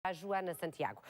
A Joana Santiago.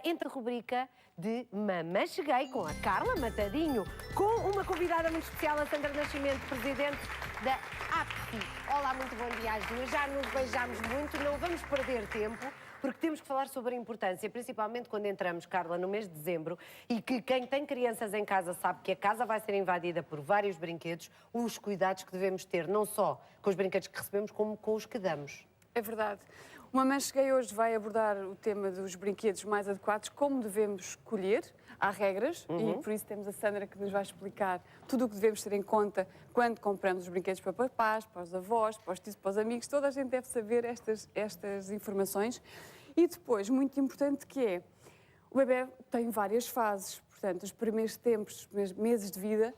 Entre a rubrica de Mamã Cheguei com a Carla Matadinho, com uma convidada muito especial, a Sandra Nascimento, presidente da APFI. Olá, muito bom dia às duas. Já nos beijamos muito, não vamos perder tempo, porque temos que falar sobre a importância, principalmente quando entramos, Carla, no mês de dezembro, e que quem tem crianças em casa sabe que a casa vai ser invadida por vários brinquedos, os cuidados que devemos ter, não só com os brinquedos que recebemos, como com os que damos. É verdade. O Mamã Cheguei hoje vai abordar o tema dos brinquedos mais adequados, como devemos escolher, há regras, e por isso temos a Sandra que nos vai explicar tudo o que devemos ter em conta quando compramos os brinquedos para papás, para os avós, para os tios, para os amigos. Toda a gente deve saber estas informações. E depois, muito importante que é, o bebê tem várias fases, portanto, os primeiros tempos, os primeiros meses de vida,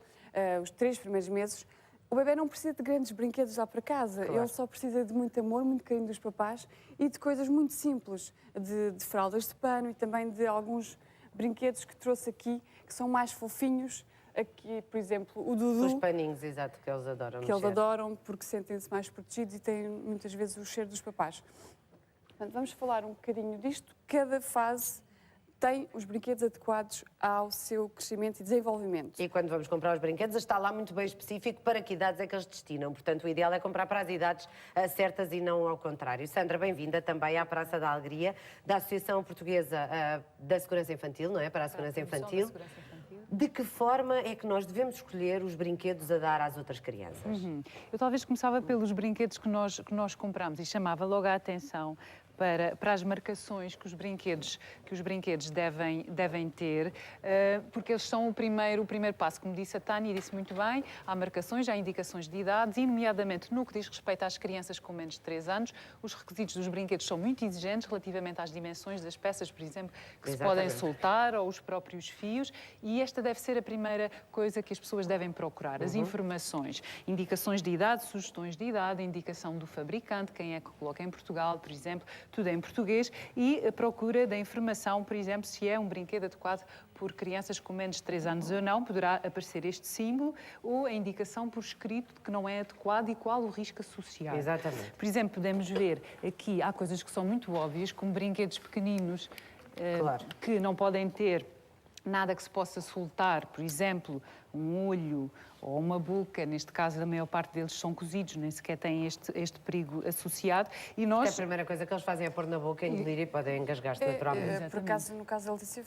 os 3 primeiros meses, o bebê não precisa de grandes brinquedos lá para casa, claro. Ele só precisa de muito amor, muito carinho dos papás e de coisas muito simples, de fraldas de pano e também de alguns brinquedos que trouxe aqui, que são mais fofinhos. Aqui, por exemplo, o Dudu. Os paninhos, exato, que eles adoram. Que eles adoram porque sentem-se mais protegidos e têm muitas vezes o cheiro dos papás. Portanto, vamos falar um bocadinho disto. Cada fase tem os brinquedos adequados ao seu crescimento e desenvolvimento. E quando vamos comprar os brinquedos, está lá muito bem específico para que idades é que eles destinam. Portanto, o ideal é comprar para as idades certas e não ao contrário. Sandra, bem-vinda também à Praça da Alegria, da Associação Portuguesa da Segurança Infantil, não é? Para a Segurança Infantil. De que forma é que nós devemos escolher os brinquedos a dar às outras crianças? Eu talvez começava pelos brinquedos que nós compramos e chamava logo a atenção para as marcações que os brinquedos devem ter, porque eles são o primeiro passo. Como disse a Tânia, disse muito bem, há marcações, há indicações de idades, e nomeadamente no que diz respeito às crianças com menos de 3 anos, os requisitos dos brinquedos são muito exigentes relativamente às dimensões das peças, por exemplo, que se podem soltar, ou os próprios fios, e esta deve ser a primeira coisa que as pessoas devem procurar, as informações, indicações de idade, sugestões de idade, indicação do fabricante, quem é que coloca em Portugal, por exemplo, tudo em português, e a procura da informação, por exemplo, se é um brinquedo adequado por crianças com menos de 3 anos ou não, poderá aparecer este símbolo ou a indicação por escrito de que não é adequado e qual o risco associado. Exatamente. Por exemplo, podemos ver aqui, há coisas que são muito óbvias, como brinquedos pequeninos, claro, que não podem ter nada que se possa soltar, por exemplo, um olho ou uma boca, neste caso a maior parte deles são cozidos, nem sequer têm este perigo associado. E nós... A primeira coisa que eles fazem é pôr na boca em delírio e podem engasgar-se naturalmente. Por acaso, no caso da Letícia,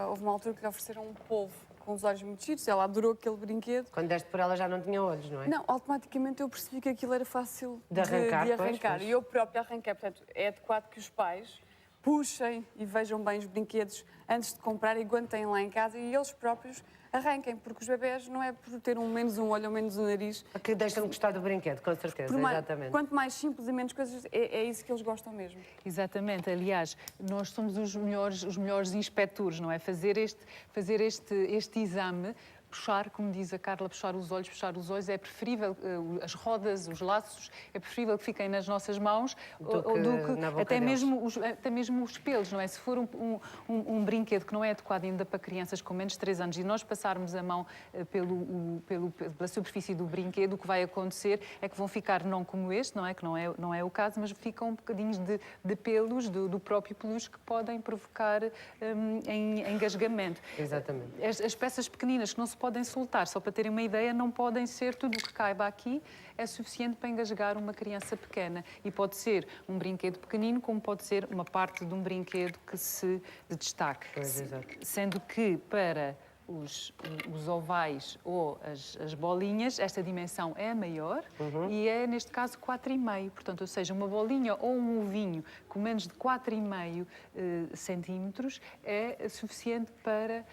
houve uma altura que lhe ofereceram um polvo com os olhos muito giros, ela adorou aquele brinquedo. Quando deste por ela já não tinha olhos, não é? Não, automaticamente eu percebi que aquilo era fácil de arrancar. Pois. E eu própria arranquei, portanto, é adequado que os pais puxem e vejam bem os brinquedos antes de comprar e quando têm lá em casa e eles próprios arranquem, porque os bebés não é por ter menos um olho ou menos um nariz... Que deixam de gostar do brinquedo, com certeza, exatamente. Quanto mais simples e menos coisas, é isso que eles gostam mesmo. Exatamente, aliás, nós somos os melhores inspectores, não é? Fazer este exame, puxar, como diz a Carla, puxar os olhos, é preferível, as rodas, os laços, é preferível que fiquem nas nossas mãos do que na boca até mesmo os pelos, não é? Se for um brinquedo que não é adequado ainda para crianças com menos de 3 anos e nós passarmos a mão pela superfície do brinquedo, o que vai acontecer é que vão ficar, não como este, não é? Que não é o caso, mas ficam bocadinhos de pelos do próprio peluche que podem provocar engasgamento. Exatamente. As peças pequeninas que não se podem soltar, só para terem uma ideia, não podem ser tudo o que caiba aqui, é suficiente para engasgar uma criança pequena. E pode ser um brinquedo pequenino, como pode ser uma parte de um brinquedo que se destaque. Pois, exato. Sendo que para os ovais ou as bolinhas, esta dimensão é a maior e é, neste caso, 4,5. Portanto, ou seja, uma bolinha ou um ovinho com menos de 4,5 centímetros é suficiente para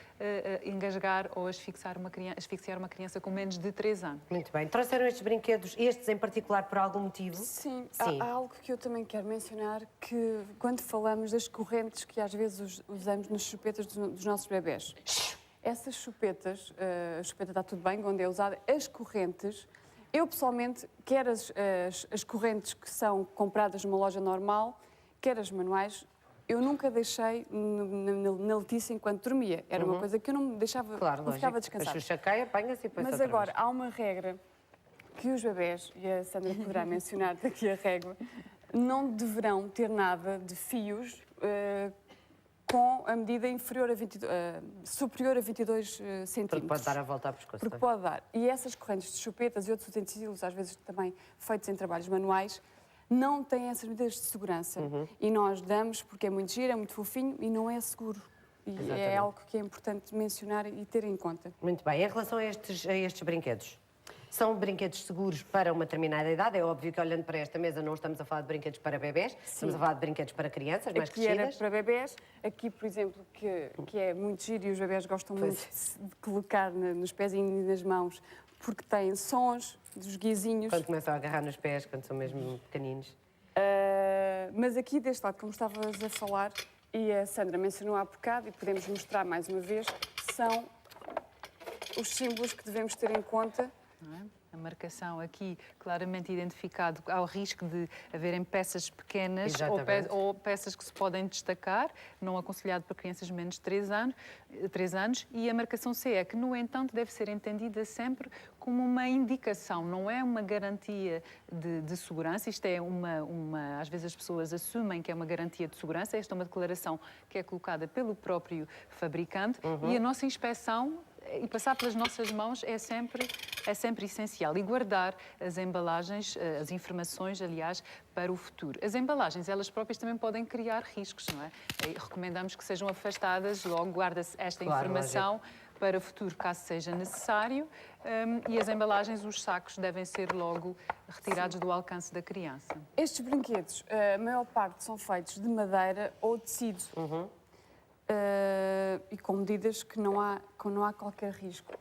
engasgar ou asfixiar uma criança com menos de 3 anos. Muito bem. Trouxeram estes brinquedos, estes em particular, por algum motivo? Sim. Há algo que eu também quero mencionar, que quando falamos das correntes que às vezes usamos nas chupetas dos nossos bebés, essas chupetas, a chupeta está tudo bem, onde é usada, as correntes, eu pessoalmente, quer as correntes que são compradas numa loja normal, quer as manuais, eu nunca deixei na Letícia enquanto dormia. Era uma coisa que eu não me deixava, claro, não ficava descansada. A Xuxa cai, apanha-se e depois Mas agora, há uma regra que os bebés, e a Sandra poderá mencionar daqui a regra, não deverão ter nada de fios a medida superior a 22 centímetros. Porque pode dar a volta ao pescoço. Porque pode dar. E essas correntes de chupetas e outros utensílios, às vezes também feitos em trabalhos manuais, não têm essas medidas de segurança. E nós damos porque é muito giro, é muito fofinho e não é seguro. E é algo que é importante mencionar e ter em conta. Muito bem. Em relação a estes brinquedos, são brinquedos seguros para uma determinada idade? É óbvio que, olhando para esta mesa, não estamos a falar de brinquedos para bebés, estamos a falar de brinquedos para crianças mais Aqui era crescidas. para bebés. Aqui, por exemplo, que é muito giro e os bebés gostam muito de colocar nos pezinhos e nas mãos, porque tem sons dos guizinhos. Quando começam a agarrar nos pés, quando são mesmo pequeninos. Mas aqui deste lado, como estavas a falar, e a Sandra mencionou há bocado, e podemos mostrar mais uma vez, são os símbolos que devemos ter em conta. Não é? A marcação aqui claramente identificado ao risco de haverem peças pequenas ou peças que se podem destacar, não aconselhado para crianças de menos de 3 anos. E a marcação CE, que, no entanto, deve ser entendida sempre como uma indicação, não é uma garantia de segurança. Isto é às vezes as pessoas assumem que é uma garantia de segurança. Esta é uma declaração que é colocada pelo próprio fabricante e a nossa inspeção e passar pelas nossas mãos é sempre essencial. E guardar as embalagens, as informações, aliás, para o futuro. As embalagens, elas próprias também podem criar riscos, não é? E recomendamos que sejam afastadas, logo guarda-se esta informação para o futuro, caso seja necessário. E as embalagens, os sacos, devem ser logo retirados do alcance da criança. Estes brinquedos, a maior parte são feitos de madeira ou tecido. E com medidas que não há qualquer risco.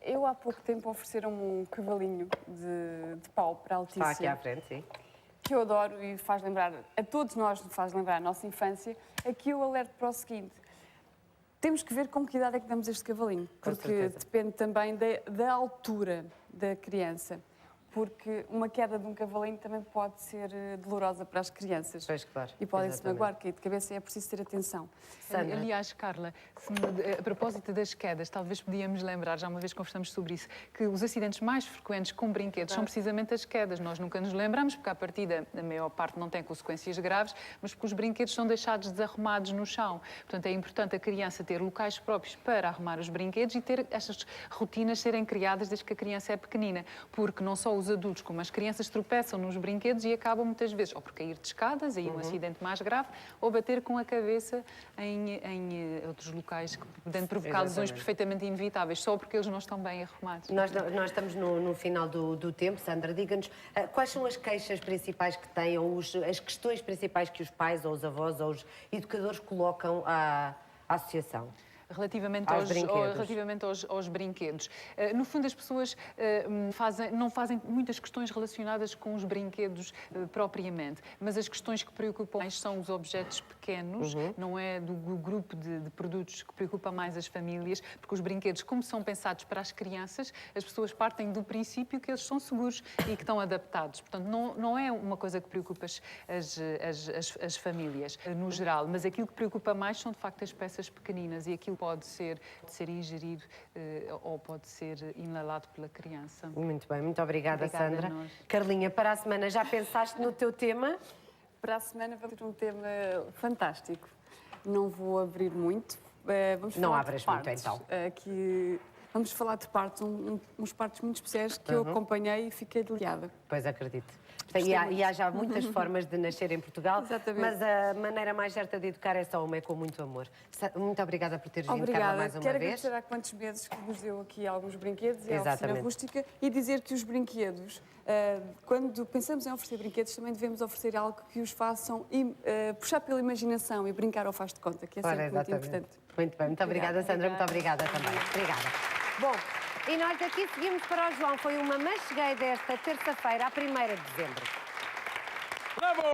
Eu há pouco tempo ofereceram-me um cavalinho de pau para a Letícia. Está aqui à frente, sim. Que eu adoro e faz lembrar, a todos nós faz lembrar a nossa infância. Aqui eu alerto para o seguinte: temos que ver com que idade é que damos este cavalinho, porque depende também da altura da criança. Porque uma queda de um cavalinho também pode ser dolorosa para as crianças. Pois, claro. E podem-se magoar, cair de cabeça, e é preciso ter atenção. Sandra. Aliás, Carla, a propósito das quedas, talvez podíamos lembrar, já uma vez conversamos sobre isso, que os acidentes mais frequentes com brinquedos são precisamente as quedas. Nós nunca nos lembramos, porque à partida a maior parte não tem consequências graves, mas porque os brinquedos são deixados desarrumados no chão. Portanto, é importante a criança ter locais próprios para arrumar os brinquedos e ter estas rotinas serem criadas desde que a criança é pequenina, porque não só os adultos como as crianças tropeçam nos brinquedos e acabam muitas vezes ou por cair de escadas, aí um acidente mais grave, ou bater com a cabeça em outros locais que podem provocar lesões perfeitamente inevitáveis, só porque eles não estão bem arrumados. Nós estamos no final do tempo. Sandra, diga-nos quais são as queixas principais que têm, ou as questões principais que os pais, ou os avós, ou os educadores colocam à associação? Relativamente aos brinquedos. No fundo, as pessoas não fazem muitas questões relacionadas com os brinquedos propriamente, mas as questões que preocupam mais são os objetos pequenos, não é do grupo de produtos que preocupa mais as famílias, porque os brinquedos, como são pensados para as crianças, as pessoas partem do princípio que eles são seguros e que estão adaptados. Portanto, não é uma coisa que preocupa as famílias, no geral, mas aquilo que preocupa mais são, de facto, as peças pequeninas e aquilo pode ser ingerido ou pode ser inalado pela criança. Muito bem, muito obrigada, Sandra. a nós. Carlinha, para a semana já pensaste no teu tema? Para a semana vamos ter um tema fantástico. Não vou abrir muito. Vamos Não falar abras de partes. muito, então. Aqui vamos falar de partes, uns partes muito especiais que eu acompanhei e fiquei deliciada. Pois, acredito. E há já muitas formas de nascer em Portugal, Exatamente. mas a maneira mais certa de educar é só uma, é com muito amor. Muito obrigada por teres vindo, Carla, mais uma Quero vez. agradecer há quantos meses que nos deu aqui alguns brinquedos e a Exatamente. oficina rústica, e dizer que os brinquedos, quando pensamos em oferecer brinquedos, também devemos oferecer algo que os façam puxar pela imaginação e brincar ao faz de conta, que é sempre muito importante. Muito bem, muito obrigada, Sandra, muito obrigada também. Obrigada. Bom, e nós daqui seguimos para o João. Foi uma Mas Cheguei desta terça-feira, à 1ª de dezembro. Bravo!